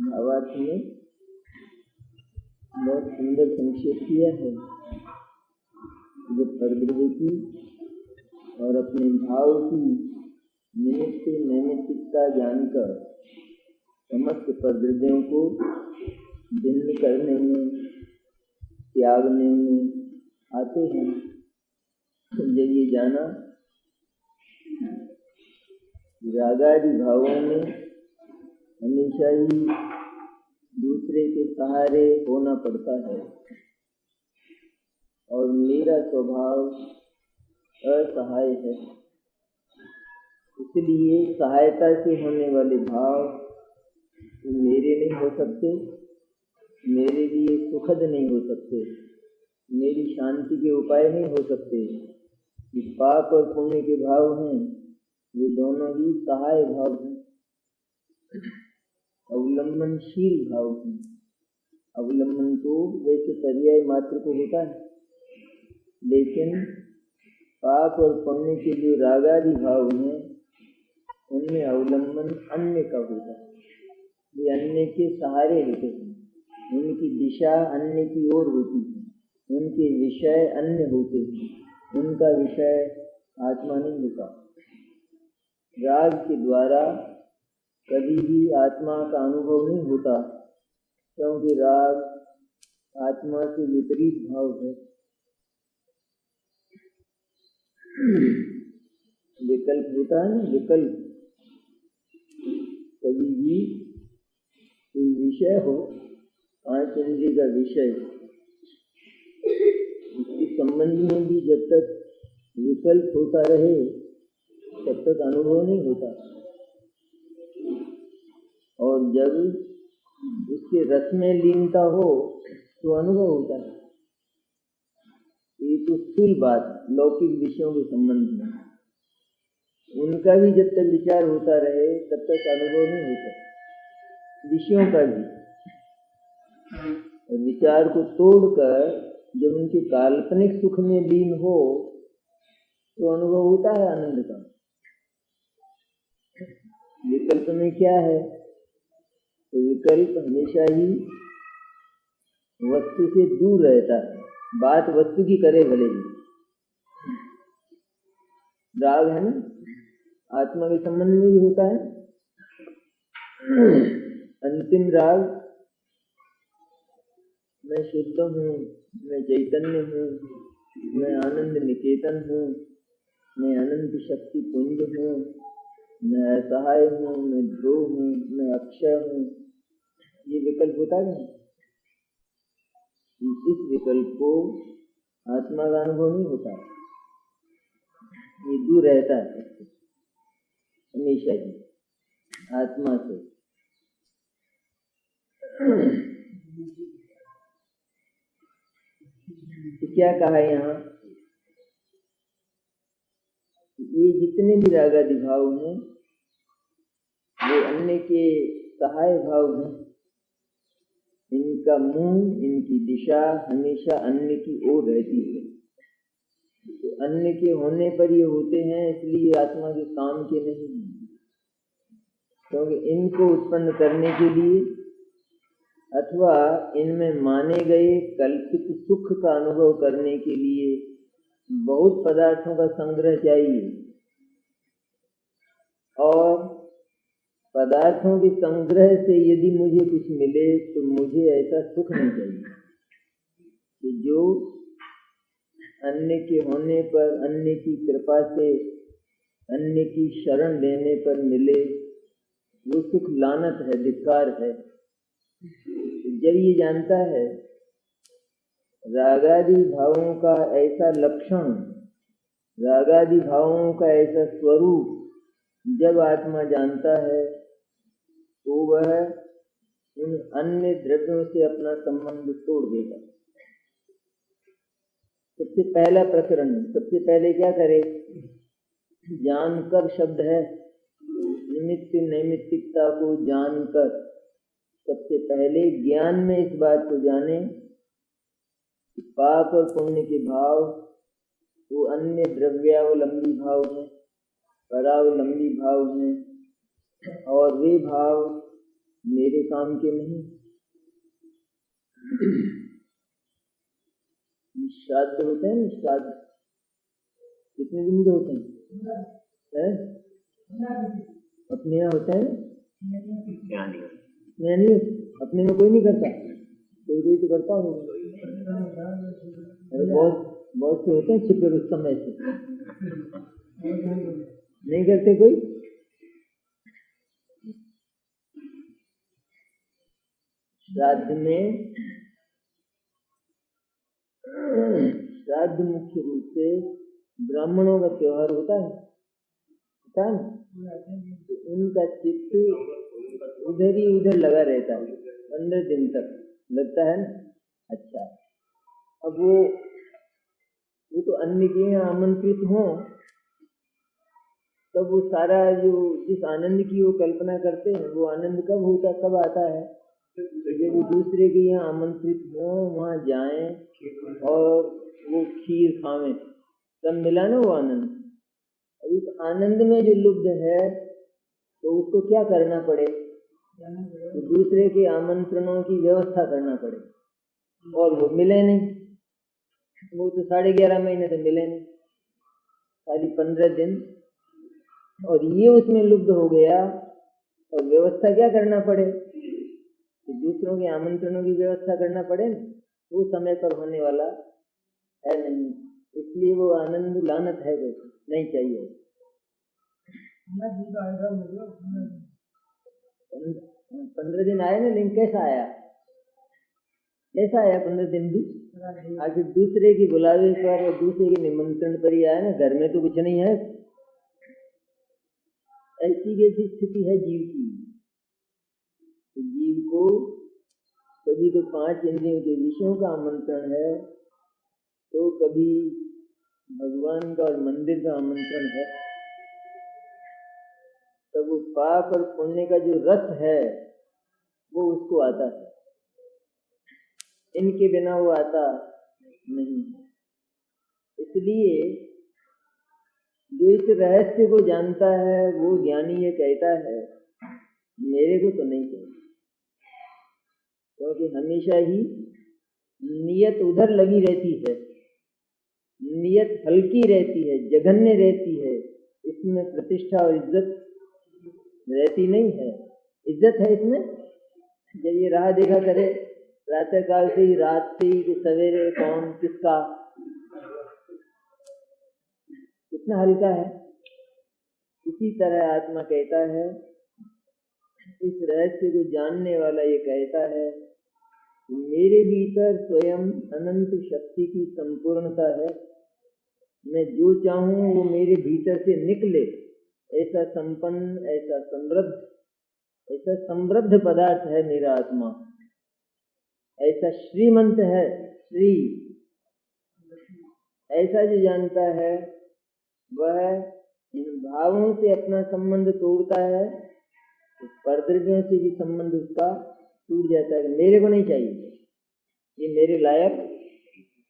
भावार्थ में बहुत सुंदर संक्षेप किया है। जब परद्रव्य की और अपने भाव की निमित्त नैमित्तिकता जानकर समस्त परद्रव्यों को भिन्न करने में, त्यागने में आते हैं। जब ये जाना रागादि भावों में हमेशा ही दूसरे के सहारे होना पड़ता है और मेरा स्वभाव असहाय है, इसलिए सहायता से होने वाले भाव मेरे नहीं हो सकते, मेरे लिए सुखद नहीं हो सकते, मेरी शांति के उपाय नहीं हो सकते। ये पाप और पुण्य के भाव हैं, ये दोनों ही सहाय भाव हैं, अवलंबनशील भाव हैं। अवलंबन तो वैसे पर्याय मात्र को होता है, लेकिन पाप और पुण्य के जो रागादि भाव हैं उनमें अवलंबन अन्य का होता है। ये अन्य के सहारे होते हैं, उनकी दिशा अन्य की ओर होती है, उनके विषय अन्य होते हैं, उनका विषय आत्मा नहीं होता। राग के द्वारा कभी भी आत्मा का अनुभव नहीं होता, क्योंकि राग आत्मा से विपरीत भाव है। विकल्प होता है ना, विकल्प। कभी भी कोई विषय हो, पांच इंद्रिय का विषय, इसके संबंध में भी जब तक विकल्प होता रहे तब तक अनुभव नहीं होता, और जब उसके रस में लीनता हो तो अनुभव होता है। ये तो स्थूल बात लौकिक विषयों के संबंध में, उनका भी जब तक विचार होता रहे तब तक अनुभव नहीं होता, विषयों का भी। विचार को तोड़कर जब उनके काल्पनिक सुख में लीन हो तो अनुभव होता है आनंद का। विकल्प में क्या है? तो विकल्प हमेशा ही वस्तु से दूर रहता है, बात वस्तु की करे भले ही। राग है ना, आत्मा के संबंध में भी होता है। अंतिम राग, मैं शुद्ध हूँ, मैं चैतन्य हूँ, मैं आनंद निकेतन हूँ, मैं अनंत शक्ति पुंज हूँ, मैं असहाय हूँ, मैं ध्रुव हूँ, मैं अक्षय हूँ, ये विकल्प होता है। इस विकल्प को आत्मा का अनुभव नहीं होता, ये दूर रहता है हमेशा ही आत्मा से। तो क्या कहा यहाँ? ये जितने भी रागादि भाव हैं वो अन्य के सहाय भाव हैं। इनका मुंह, इनकी दिशा हमेशा अन्य की ओर रहती है। तो अन्य के होने पर ये होते हैं, इसलिए आत्मा के काम के नहीं, क्योंकि इनको उत्पन्न करने के लिए अथवा इनमें माने गए कल्पित सुख का अनुभव करने के लिए बहुत पदार्थों का संग्रह चाहिए, और पदार्थों के संग्रह से यदि मुझे कुछ मिले तो मुझे ऐसा सुख नहीं चाहिए कि जो अन्य के होने पर, अन्य की कृपा से, अन्य की शरण लेने पर मिले, वो सुख लानत है, धिक्कार है। जब ये जानता है रागादि भावों का ऐसा लक्षण, रागादि भावों का ऐसा स्वरूप जब आत्मा जानता है तो वह उन अन्य द्रव्यों से अपना संबंध तोड़ देगा। सबसे पहला प्रकरण, सबसे पहले क्या करे? जानकर शब्द है, निमित्त नैमित्तिकता को जानकर सबसे पहले ज्ञान में इस बात को जाने कि पाप और पुण्य के भाव वो अन्य द्रव्यावलंबी भाव हैं, परावलंबी भाव हैं, और वे भाव मेरे काम के नहीं। श्राद्ध होते हैं ना, श्राद्ध कितने दिन के होते हैं? अपने यहाँ होता है नहीं, अपने में कोई नहीं करता, कोई तो करता होगा। बहुत से होते हैं छिपे उस समय से, नहीं करते कोई। श्राद्ध मुख्य रूप से ब्राह्मणों का त्योहार होता है तो उनका चित्त उधर ही उधर लगा रहता है 15 दिन तक लगता है ना। अच्छा, अब वो तो अन्य के यहाँ आमंत्रित हों तब वो सारा जो जिस आनंद की वो कल्पना करते हैं वो आनंद कब आता है जब वो दूसरे के यहाँ आमंत्रित हों, वहाँ जाएं और वो खीर खावें, तब मिला ना वो आनंद। अब इस आनंद में जो लुब्ध है तो उसको क्या करना पड़े, तो दूसरे के आमंत्रणों की व्यवस्था करना पड़े, और वो मिले नहीं। वो तो 11.5 महीने से मिले नहीं, खाली 15 दिन, और ये उसमें लुब्ध हो गया। और व्यवस्था क्या करना पड़े, तो दूसरों के आमंत्रणों की व्यवस्था करना पड़े ना, वो समय पर होने वाला है नहीं। इसलिए वो आनंद लानत है, वैसे नहीं चाहिए। 15 दिन आए ना, लेकिन कैसा आया 15 दिन भी? आखिर दूसरे की बुलावे पर और दूसरे के निमंत्रण पर ही आया ना, घर में तो कुछ नहीं है। ऐसी कैसी स्थिति है जीव की। तो जीव को कभी तो 5 इंद्रियों के विषयों का आमंत्रण है, तो कभी भगवान का और मंदिर का आमंत्रण है। तब वो पाप और पुण्य का जो रस है वो उसको आता है, इनके बिना वो आता नहीं। इसलिए जो इस रहस्य को जानता है वो ज्ञानी ये कहता है मेरे को तो नहीं चाहिए, क्योंकि हमेशा ही नियत उधर लगी रहती है, नियत हल्की रहती है, जघन्य रहती है, इसमें प्रतिष्ठा और इज्जत रहती नहीं है। इज्जत है इसमें, जब ये राह देखा करे प्रातः काल से ही, रात से ही, सवेरे कौन किसका, कितना हल्का है। इसी तरह आत्मा कहता है, इस रहस्य को जानने वाला ये कहता है मेरे भीतर स्वयं अनंत शक्ति की संपूर्णता है, मैं जो चाहूं वो मेरे भीतर से निकले। ऐसा संपन्न, ऐसा समृद्ध पदार्थ है मेरा आत्मा, ऐसा श्रीमंत है, श्री। ऐसा जो जानता है वह इन भावों से अपना संबंध तोड़ता है, तो परद्रव्यों से भी संबंध उसका टूट जाता है। मेरे को नहीं चाहिए, ये मेरे लायक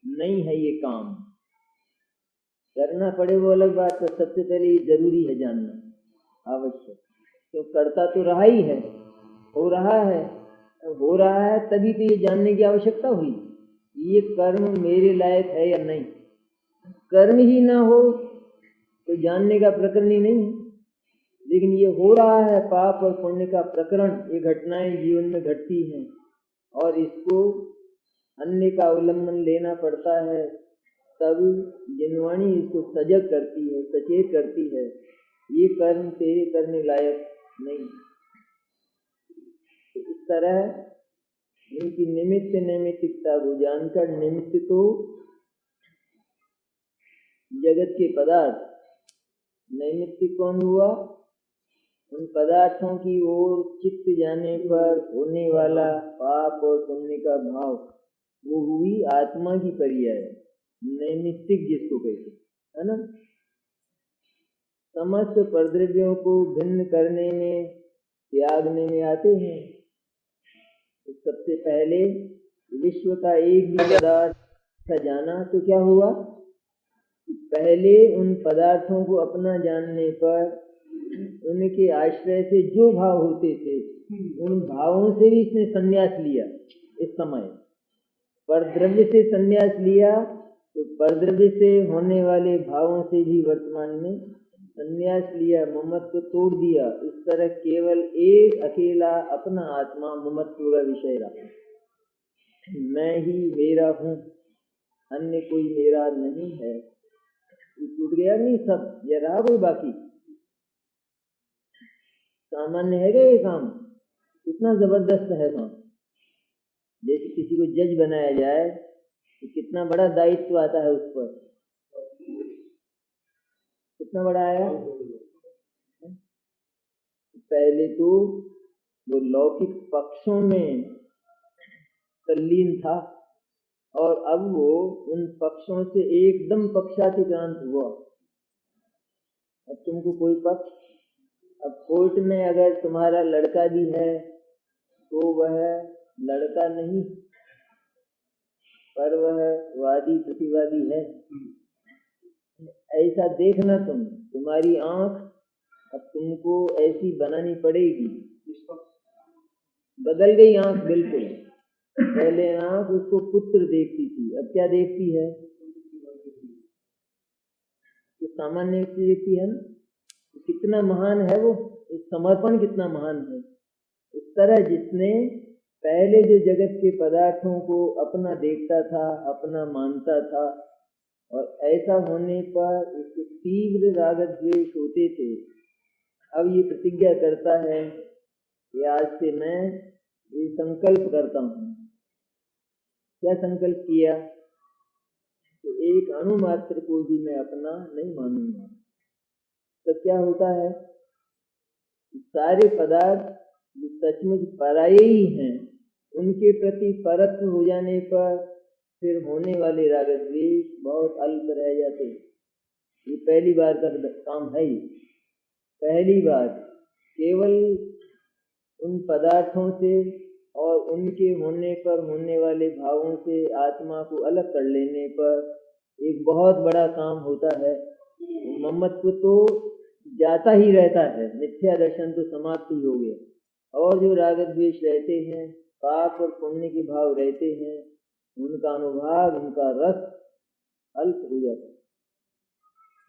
नहीं है, ये काम करना पड़े वो अलग बात है। सबसे पहले ये जरूरी है जानना, आवश्यक, क्यों करता तो रहा ही है, हो रहा है तभी तो ये जानने की आवश्यकता हुई ये कर्म मेरे लायक है या नहीं। कर्म ही ना हो तो जानने का प्रकरण ही नहीं है, लेकिन ये हो रहा है, पाप और पुण्य का प्रकरण, ये घटनाएं जीवन में घटती हैं और इसको अन्य का अवलंबन लेना पड़ता है। तब जिनवाणी इसको सजग करती है, सचेत करती है, ये कर्म तेरे करने लायक नहीं। तो इस तरह इनकी निमित्त नैमित्तिकता को जानकर, निमित्त तो जगत के पदार्थ, नैमित्तिक कौन हुआ, उन पदार्थों की ओर चित्त जाने पर होने वाला पाप और पुण्य का भाव, वो हुई आत्मा की पर्याय, नैमित्तिक जिसको कहते है ना। समस्त परद्रव्यों को भिन्न करने में, त्यागने में आते हैं। तो सबसे पहले विश्व का एक भी पदार्थ का जाना तो क्या हुआ, पहले उन पदार्थों को अपना जानने पर उनके आश्रय से जो भाव होते थे उन भावों से भी इसने संन्यास लिया। इस समय परद्रव्य से संन्यास लिया तो परद्रव्य से होने वाले भावों से भी वर्तमान में संन्यास लिया, ममत्व तोड़ दिया। इस तरह केवल एक अकेला अपना आत्मा ममत्व का विषय रहा। मैं ही मेरा हूँ, अन्य कोई मेरा नहीं है। टूट गया नहीं सब, या रहा कोई बाकी? सामान्य है क्या ये काम? कितना जबरदस्त है काम। जैसे किसी को जज बनाया जाए तो कितना बड़ा दायित्व आता है उस पर, कितना बड़ा आया। पहले तो वो लौकिक पक्षों में तल्लीन था और अब वो उन पक्षों से एकदम पक्षातिक्रांत हुआ। अब तुमको कोई पक्ष, अब कोर्ट में अगर तुम्हारा लड़का भी है तो वह लड़का नहीं, पर वह वादी प्रतिवादी है। ऐसा देखना तुम्हारी आंख अब तुमको ऐसी बनानी पड़ेगी। बदल गई आंख बिल्कुल। पहले आंख उसको पुत्र देखती थी, अब क्या देखती है? तो सामान्य देखती है ना। कितना महान है वो, इस समर्पण कितना महान है। इस तरह जिसने पहले जो जगत के पदार्थों को अपना देखता था, अपना मानता था, और ऐसा होने पर उसके तीव्र राग द्वेष होते थे, अब ये प्रतिज्ञा करता है कि आज से मैं ये संकल्प करता हूँ। क्या संकल्प किया? तो एक अणु मात्र को भी मैं अपना नहीं मानूंगा। तो क्या होता है? सारे पदार्थ जो सचमुच पराये ही हैं, उनके प्रति परत्व हो जाने पर फिर होने वाले राग द्वेष बहुत अल्प रह जाते। ये पहली बार का काम है। पहली बार केवल उन पदार्थों से और उनके होने पर होने वाले भावों से आत्मा को अलग कर लेने पर एक बहुत बड़ा काम होता है। ममत्व तो जाता ही रहता है, मिथ्या दर्शन तो समाप्त ही हो गया, और जो राग द्वेष रहते हैं, पाप और पुण्य के भाव रहते हैं, उनका अनुभाग, उनका रस अल्प हो जाता है।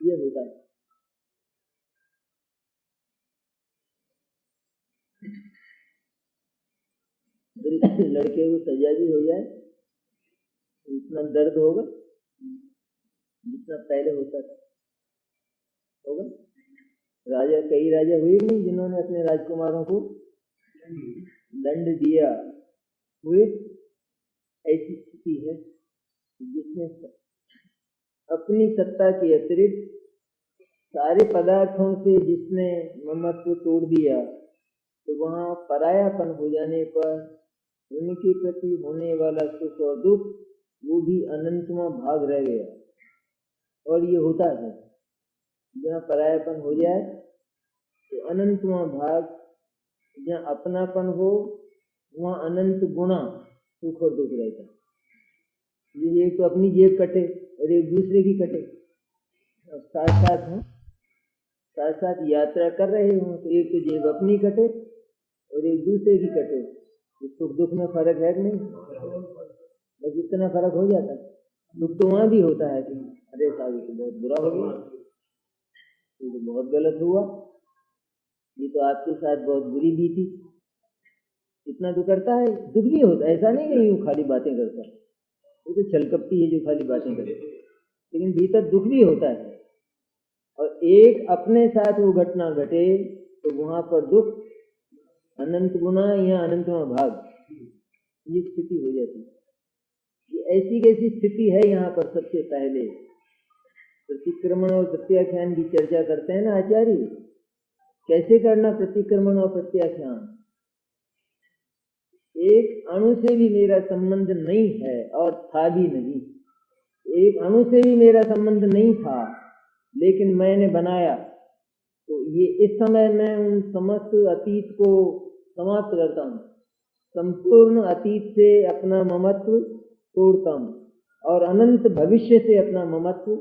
ये होता है। लड़के को सजा भी हो जाए इतना दर्द होगा जितना पहले होता था, होगा। राजा, कई राजा हुए नहीं जिन्होंने अपने राजकुमारों को दंड दिया, हुए। ऐसी स्थिति है जिसमें अपनी सत्ता के अतिरिक्त सारे पदार्थों से जिसने ममत्व तोड़ दिया, तो वहाँ परायापन हो जाने पर उनके प्रति होने वाला सुख और दुख वो भी अनंतमा भाग रह गया। और ये होता है, जहाँ परायापन हो जाए तो अनंतमा भाग, जहाँ अपनापन हो वहाँ अनंत गुणा सुख और दुख रहता है। ये एक तो अपनी जेब कटे और एक दूसरे की कटे, और साथ साथ हो, साथ साथ यात्रा कर रहे हो तो एक तो जेब अपनी कटे और एक दूसरे की कटे, सुख दुख में फर्क है कि नहीं? बस इतना फर्क हो जाता है। दुख तो वहाँ भी होता है कि अरे साहब ये तो बहुत बुरा हो गया, ये तो बहुत गलत हुआ, ये तो आपके साथ बहुत बुरी बीती। इतना तो करता है, दुख भी होता है। ऐसा नहीं कि यूँ खाली बातें करता है, वो तो छलकपटी है जो खाली बातें करता है, लेकिन भीतर दुख भी होता है। और एक अपने साथ वो घटना घटे तो वहाँ पर दुख अनंत गुना या अनंतमा भाग, ये स्थिति हो जाती है। ये ऐसी कैसी स्थिति है यहाँ पर? सबसे पहले प्रतिक्रमण और प्रत्याख्यान की चर्चा करते हैं ना आचार्य। कैसे करना प्रतिक्रमण और प्रत्याख्यान? एक अणु से भी मेरा संबंध नहीं है और था भी नहीं। एक अणु से भी मेरा संबंध नहीं था, लेकिन मैंने बनाया, तो ये इस समय मैं उन समस्त अतीत को समाप्त करता हूँ। संपूर्ण अतीत से अपना ममत्व तोड़ता हूँ और अनंत भविष्य से अपना ममत्व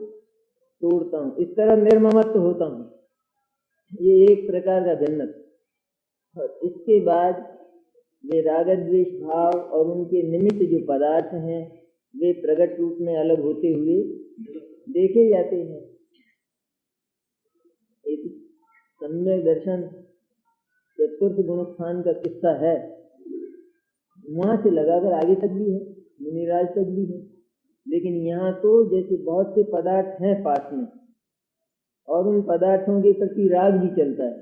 तोड़ता हूँ। इस तरह निर्ममत्व होता हूँ। ये एक प्रकार का भिन्नता। और इसके बाद वे राग द्वेष भाव और उनके निमित्त जो पदार्थ हैं वे प्रकट रूप में अलग होते हुए देखे जाते हैं। एक सम्यक दर्शन चतुर्थ गुणस्थान का किस्सा है, वहां से लगाकर आगे तक भी है, मुनिराज तक भी है। लेकिन यहाँ तो जैसे बहुत से पदार्थ हैं पास में और उन पदार्थों के प्रति राग भी चलता है,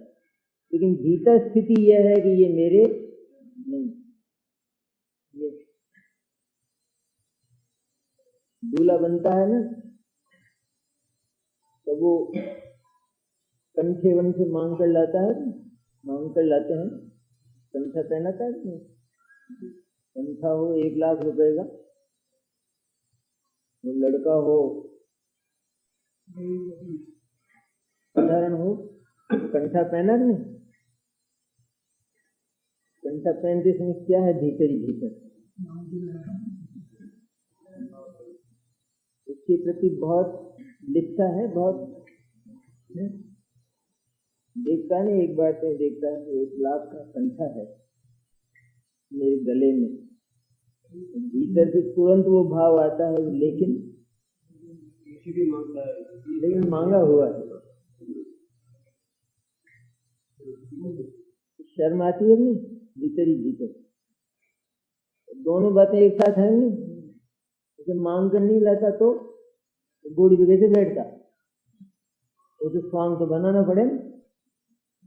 लेकिन भीतर स्थिति यह है कि ये मेरे नहीं। ये दूल्हा बनता है ना, तो वो कंठे वंठे मांग कर लाता है, मांग कर लाते हैं, कंठा पहनाता है। कंठा हो 1 लाख रुपए का, वो लड़का हो साधारण हो, कंठा पहना नहीं। कंठा पहनते समय क्या है भीतर ही भीतर, उसके प्रति बहुत लिप्सा है, बहुत देखता नहीं। एक बार तो देखता है 1 लाख का कंठा है मेरे गले में, भीतर से तुरंत वो भाव आता है, लेकिन मांगा हुआ है। शर्म आती है नहीं, भीतर ही भीतर। दोनों बातें एक साथ है नहीं, उसे मांग कर नहीं लाता तो गोड़ी पे कैसे बैठता, उसे स्वांग तो बनाना पड़े,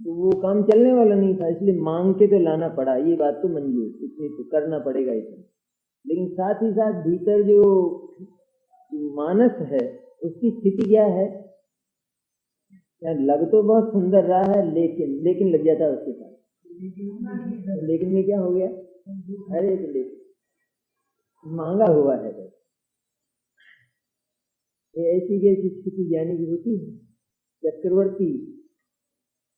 तो वो काम चलने वाला नहीं था, इसलिए मांग के तो लाना पड़ा। ये बात तो मंजूर, इतनी तो करना पड़ेगा इतना। लेकिन साथ ही साथ भीतर जो मानस है उसकी स्थिति क्या है, लग तो बहुत सुंदर रहा है, लेकिन लग जाता है उसके साथ। लेकिन में क्या हो गया, अरे तो लेकिन मांगा हुआ है। ऐसी कैसी स्थिति ज्ञानी की होती है। चक्रवर्ती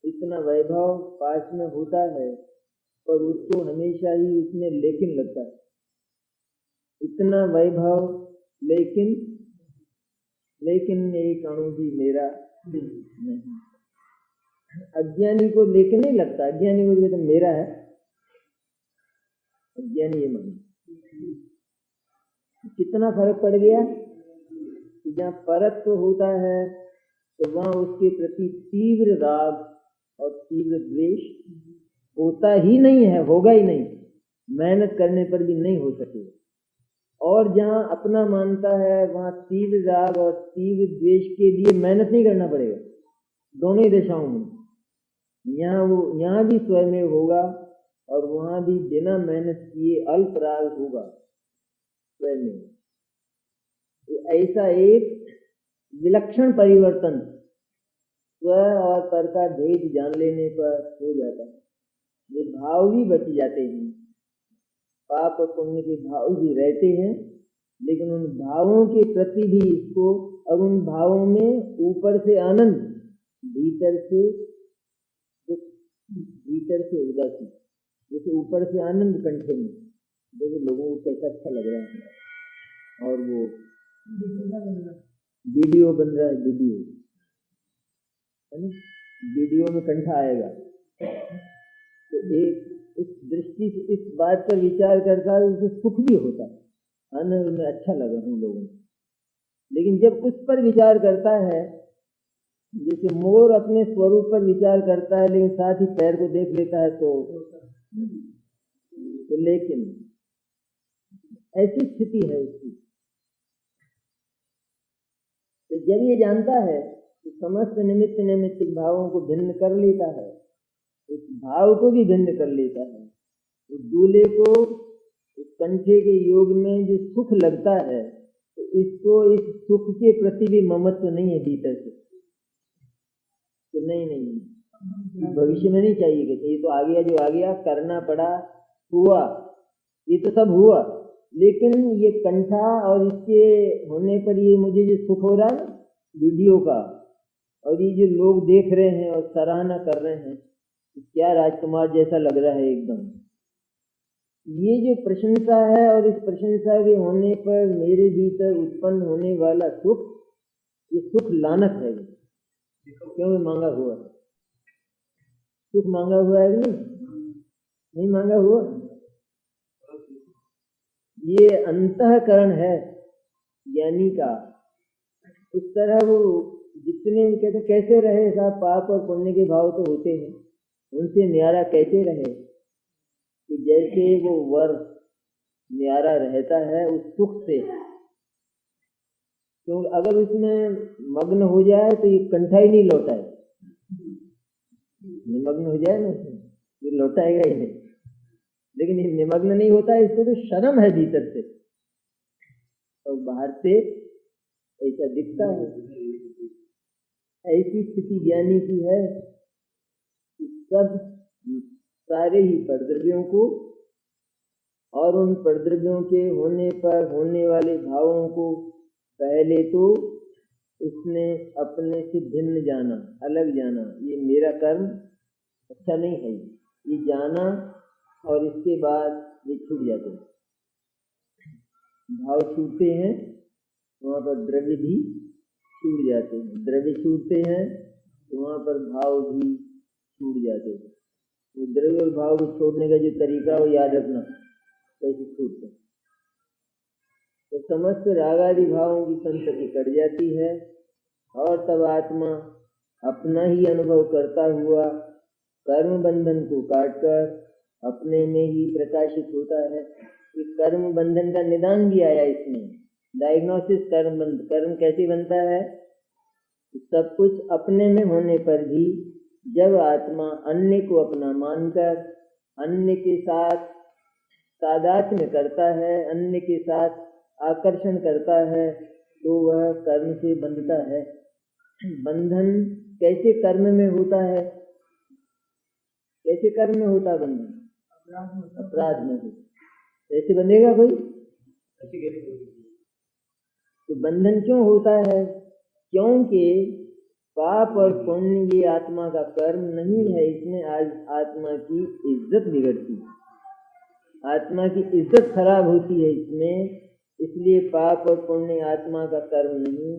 इतना वैभव पास में होता है पर उसको हमेशा ही उसमें लेकिन लगता है। इतना वैभव लेकिन एक अणु भी मेरा नहीं। अज्ञानी को लेकिन नहीं लगता, अज्ञानी को तो मेरा है, अज्ञानी ये माने। कितना फर्क पड़ गया, जहाँ परत्व होता है तो वहां उसके प्रति तीव्र राग और तीव्र द्वेष होता ही नहीं है, होगा ही नहीं, मेहनत करने पर भी नहीं हो सकेगा। और जहाँ अपना मानता है वहां तीव्र राग और तीव्र द्वेष के लिए मेहनत नहीं करना पड़ेगा, दोनों ही दिशाओं में। यहाँ भी स्वयं होगा और वहां भी बिना मेहनत किए अल्प राग होगा स्वयं। तो ऐसा एक विलक्षण परिवर्तन स्व और पर का भेद जान लेने पर हो जाता है। ये भाव भी बच जाते हैं, पाप और पुण्य के भाव भी रहते हैं, लेकिन उन भावों के प्रति भी इसको, अब उन भावों में ऊपर से आनंद, भीतर से उदासी। जैसे ऊपर से आनंद कंठे में, जैसे लोगों को कैसा अच्छा लग रहा है, और वो वीडियो बन रहा है, वीडियो में कंठा आएगा। तो एक इस दृष्टि से इस बात पर विचार करता है, उसे सुख भी होता है, आनंद में अच्छा लगा हम लोगों को। लेकिन जब उस पर विचार करता है, जैसे मोर अपने स्वरूप पर विचार करता है लेकिन साथ ही पैर को देख लेता है, तो लेकिन ऐसी स्थिति है उसकी। तो जब ये जानता है कि समस्त निमित्त नैमित्तिक भावों को भिन्न कर लेता है, उस भाव को भी भिन्न कर लेता है, उस दूल्हे को उस कंठे के योग में जो सुख लगता है, तो इसको इस सुख के प्रति भी ममत्व नहीं है भीतर से। तो नहीं भविष्य में नहीं चाहिए कि ये तो आ गया, जो आ गया करना पड़ा, हुआ, ये तो सब हुआ, लेकिन ये कंठा और इसके होने पर ये मुझे जो सुख हो रहा है वीडियो का, और ये जो लोग देख रहे हैं और सराहना कर रहे हैं, क्या राजकुमार जैसा लग रहा है एकदम, ये जो प्रशंसा है, और इस प्रशंसा के होने पर मेरे भीतर उत्पन्न होने वाला सुख, ये सुख लानत है, क्यों मांगा हुआ है। सुख मांगा हुआ है कि नहीं मांगा हुआ? ये अंतःकरण है ज्ञानी का। इस तरह वो जितने भी कहते कैसे रहे साहब, पाप और पुण्य के भाव तो होते हैं, उनसे न्यारा कैसे रहे कि जैसे वो वर न्यारा रहता है उस सुख से। क्योंकि अगर उसमें मग्न हो जाए तो ये कंठा ही नहीं लौटाए, निमग्न हो जाए ना ये लौटाएगा ही नहीं। लेकिन ये निमग्न नहीं होता है, इसको तो शर्म है भीतर से और बाहर से ऐसा दिखता है। ऐसी स्थिति ज्ञानी की है कि सब सारे ही परद्रव्यों को और उन परद्रव्यों के होने पर होने वाले भावों को पहले तो उसने अपने से भिन्न जाना, अलग जाना, ये मेरा कर्म अच्छा नहीं है, ये जाना। और इसके बाद ये छूट जाते हैं, भाव छूटते हैं, वहाँ पर द्रव्य भी छूट जाते हैं। द्रव्य छूटते हैं तो वहाँ पर भाव भी छूट जाते हैं। वो द्रव्य और भाव को छोड़ने का जो तरीका वो याद रखना कैसे छूटते हैं। तो समस्त राग आदि भावों की संतति कट जाती है और तब आत्मा अपना ही अनुभव करता हुआ कर्म बंधन को काटकर अपने में ही प्रकाशित होता है। इस कर्म बंधन का निदान भी आया इसमें, डायग्नोसिस। कर्म कैसे बनता है? सब कुछ अपने में होने पर भी जब आत्मा अन्य को अपना मानकर अन्य के साथ तादात्म्य करता है, अन्य के साथ आकर्षण करता है, तो वह कर्म से बंधता है। बंधन कैसे कर्म में होता है? कैसे कर्म में होता बंधन? अपराध में। कैसे बंधेगा भाई? तो बंधन क्यों होता है? क्योंकि पाप और पुण्य ये आत्मा का कर्म नहीं है। इसमें आज आत्मा की इज्जत बिगड़ती है, आत्मा की इज्जत खराब होती है इसमें। इसलिए पाप और पुण्य आत्मा का कर्म नहीं,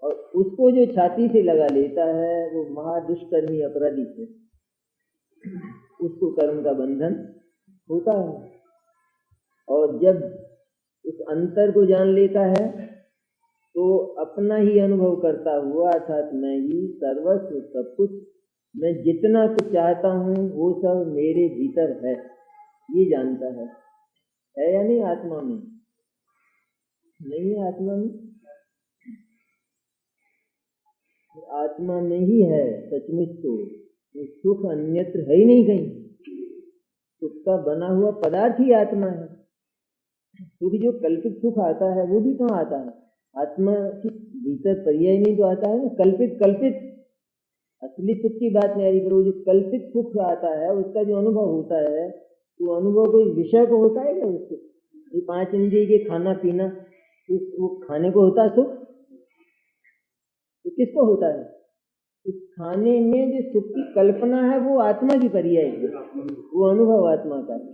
और उसको जो छाती से लगा लेता है वो महादुष्कर्मी अपराधी है, उसको कर्म का बंधन होता है। और जब उस अंतर को जान लेता है तो अपना ही अनुभव करता हुआ, अर्थात मैं ही सर्वस्व सब कुछ, मैं जितना कुछ चाहता हूँ वो सब मेरे भीतर है, ये जानता है या नहीं? आत्मा में नहीं है? आत्मा में, आत्मा में ही है सचमुच। तो सुख अन्यत्र है ही नहीं कहीं, सुख का बना हुआ पदार्थ ही आत्मा है। सुख जो कल्पित सुख आता है वो भी कहाँ आता है? आत्मा के भीतर पर्याय नहीं तो आता है ना, कल्पित। असली सुख की बात नहीं आ रही, पर वो जो कल्पित सुख आता है उसका जो अनुभव होता है, वो अनुभव कोई विषय को होता है क्या? उसको ये 5 इंद्रिय के खाना पीना, वो खाने को होता है सुख? तो किसको होता है? उस खाने में जो सुख की कल्पना है वो आत्मा की पर्याय है, वो अनुभव आत्मा का है।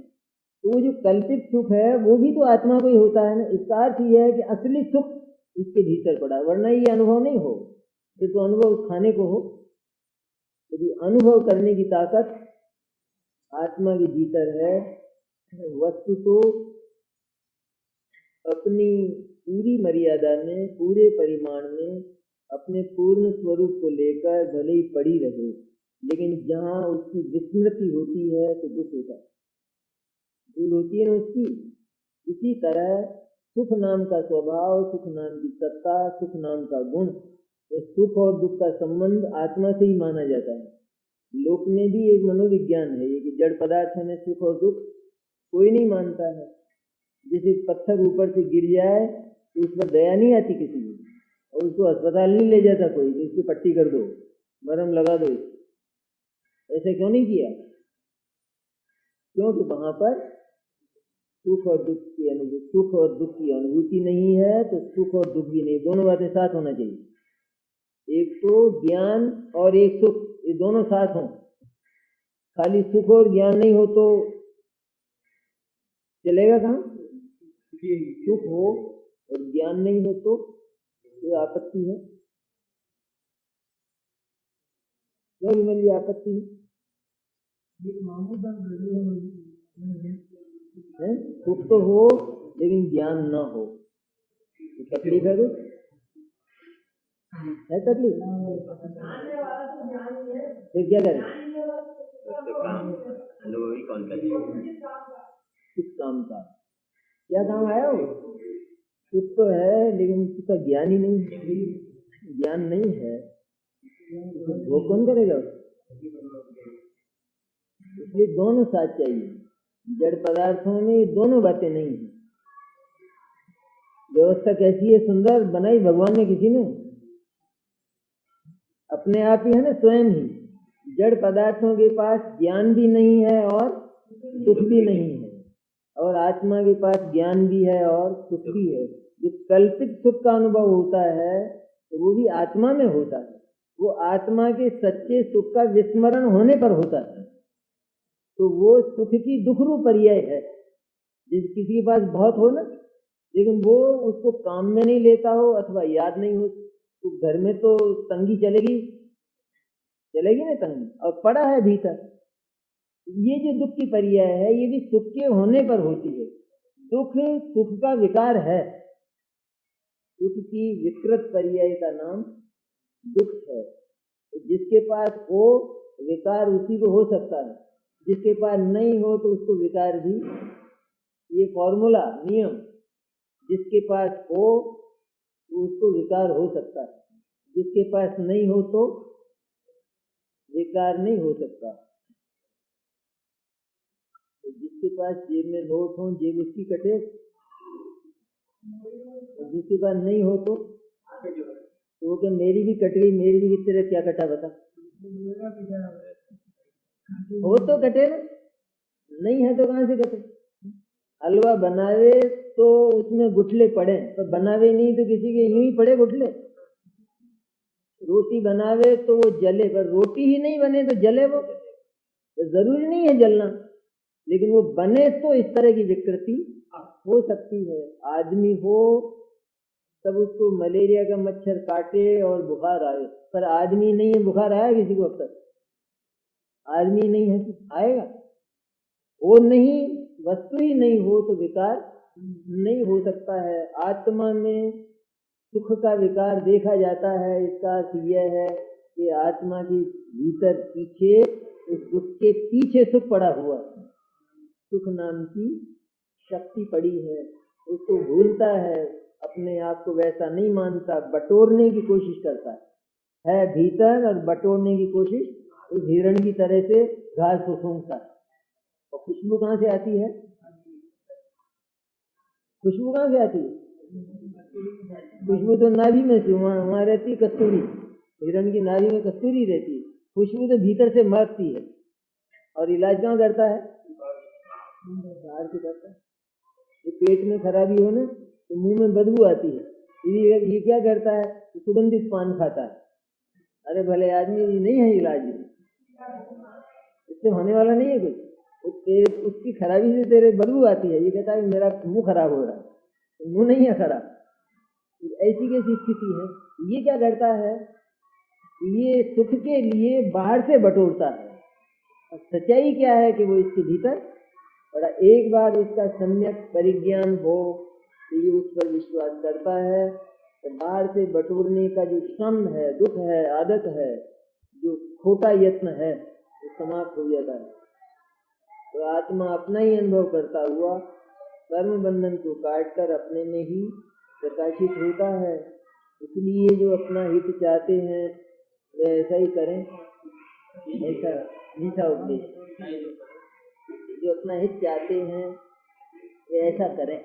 तो वो जो कल्पित सुख है वो भी तो आत्मा को ही होता है ना। इसका अर्थ यह है कि असली सुख इसके भीतर पड़ा, वरना ये अनुभव नहीं हो। फिर तो अनुभव खाने को हो। यदि अनुभव करने की ताकत आत्मा के भीतर है, वस्तु को अपनी पूरी मर्यादा में, पूरे परिमाण में, अपने पूर्ण स्वरूप को लेकर भले ही पड़ी रहे, लेकिन जहाँ उसकी विस्मृति होती है तो दुख होता है, भूल होती है ना उसकी। इसी तरह सुख नाम का स्वभाव, सुख नाम की सत्ता, सुख नाम का गुण, तो सुख और दुख का संबंध आत्मा से ही माना जाता है। लोक में भी एक मनोविज्ञान है ये कि जड़ पदार्थ में सुख और दुख कोई नहीं मानता है। जैसे पत्थर ऊपर से गिर जाए तो उस पर दया नहीं आती किसी को, और उसको अस्पताल नहीं ले जाता कोई, इसकी पट्टी कर दो, मरहम लगा दो। ऐसा क्यों नहीं किया? क्योंकि वहां पर सुख और दुख की अनुभूति, सुख और दुख की अनुभूति नहीं है, तो सुख और दुख भी नहीं, दोनों बातें साथ होना चाहिए। एक तो ज्ञान और एक सुख, ये दोनों साथ हों। खाली सुख और ज्ञान नहीं हो तो चलेगा कहाँ? सुख हो और ज्ञान नहीं हो तो ये आपत्ति है, क्यों विमल? ये आपत्ति है। सुख तो हो लेकिन ज्ञान न हो तो तकलीफ है। कुछ है तकलीफ, फिर क्या करें? किस काम का, क्या काम आया हो? सुख तो है लेकिन उसका ज्ञान ही नहीं है, ज्ञान नहीं है वो कौन करेगा? इसलिए दोनों साथ चाहिए। जड़ पदार्थों में ये दोनों बातें नहीं है। व्यवस्था कैसी है, सुंदर बनाई भगवान ने, किसी ने अपने आप ही है ना, स्वयं ही। जड़ पदार्थों के पास ज्ञान भी नहीं है और सुख भी नहीं है, और आत्मा के पास ज्ञान भी है और सुख भी है। जो कल्पित सुख का अनुभव होता है तो वो भी आत्मा में होता है, वो आत्मा के सच्चे सुख का विस्मरण होने पर होता है। तो वो सुख की दुखरू पर्याय है। जिस किसी के पास बहुत हो ना, लेकिन वो उसको काम में नहीं लेता हो अथवा याद नहीं हो, तो घर में तो तंगी चलेगी ना तंगी, और पड़ा है भीतर। ये जो दुख की पर्याय है ये भी सुख के होने पर होती है। दुख सुख का विकार है, सुख की विकृत पर्याय का नाम दुख है। जिसके पास हो विकार उसी को हो सकता है, जिसके पास नहीं हो तो उसको विकार भी, ये फॉर्मूला नियम, जिसके पास हो तो उसको विकार हो सकता है, जिसके पास नहीं हो तो विकार नहीं हो सकता। तो जिसके पास जेब में नोट हो जेब उसकी कटे, जिसके पास नहीं हो तो वो क्या मेरी भी कट गई, मेरी भी तेरे क्या कटा बता, हो तो कटे ना, नहीं है तो कहां से कटे? हलवा बनावे तो उसमें गुठले पड़े, तो बनावे नहीं तो किसी के यूं ही पड़े गुठले। रोटी बनावे तो वो जले, पर रोटी ही नहीं बने तो जले वो, तो जरूरी नहीं है जलना, लेकिन वो बने तो इस तरह की विकृति हो सकती है। आदमी हो तब उसको मलेरिया का मच्छर काटे और बुखार आए, पर आदमी नहीं है, बुखार आया किसी को? अब तक आदमी नहीं है तो आएगा? वो नहीं, वस्तु ही नहीं हो तो विकार नहीं हो सकता है। आत्मा में सुख का विकार देखा जाता है, इसका अर्थ यह है कि आत्मा के भीतर पीछे, उस दुख के पीछे सुख पड़ा हुआ है, सुख नाम की शक्ति पड़ी है। उसको भूलता है, अपने आप को वैसा नहीं मानता, बटोरने की कोशिश करता है भीतर, और बटोरने की कोशिश उस हिरण की तरह से घास को सूंघता है। और खुशबू कहाँ से आती है? खुशबू कहाँ से आती है? खुशबू तो नाभि में से वहां रहती है, कस्तूरी, हिरण की नाभि में कस्तूरी रहती है। खुशबू तो भीतर से महकती है। और इलाज कहाँ करता है? बाहर से करता है। तो पेट में खराबी हो ना तो मुंह में बदबू आती है, ये क्या करता है? सुगंधित पान खाता है। अरे भले आदमी, नहीं है इलाज, इससे होने वाला नहीं है कुछ। उसकी खराबी से तेरे बदबू आती है, ये कहता है मेरा मुंह खराब हो रहा है, तो मुंह नहीं है खराब। ऐसी कैसी स्थिति है? ये क्या करता है? ये सुख के लिए बाहर से बटोरता है, और सच्चाई क्या है कि वो इसके भीतर बड़ा। एक बार उसका सम्यक परिज्ञान हो तो ये उस पर विश्वास करता है, तो बाहर से बटोरने का जो श्रम है, दुख है, आदत है, जो खोटा यत्न है, वो समाप्त हो जाता है। तो आत्मा अपना ही अनुभव करता हुआ कर्म बंधन को काटकर अपने में ही प्रकाशित होता है। इसलिए जो अपना हित चाहते हैं वे ऐसा ही करें, ऐसा मीठा उपदेश। जो अपना हित चाहते हैं वे ऐसा करें,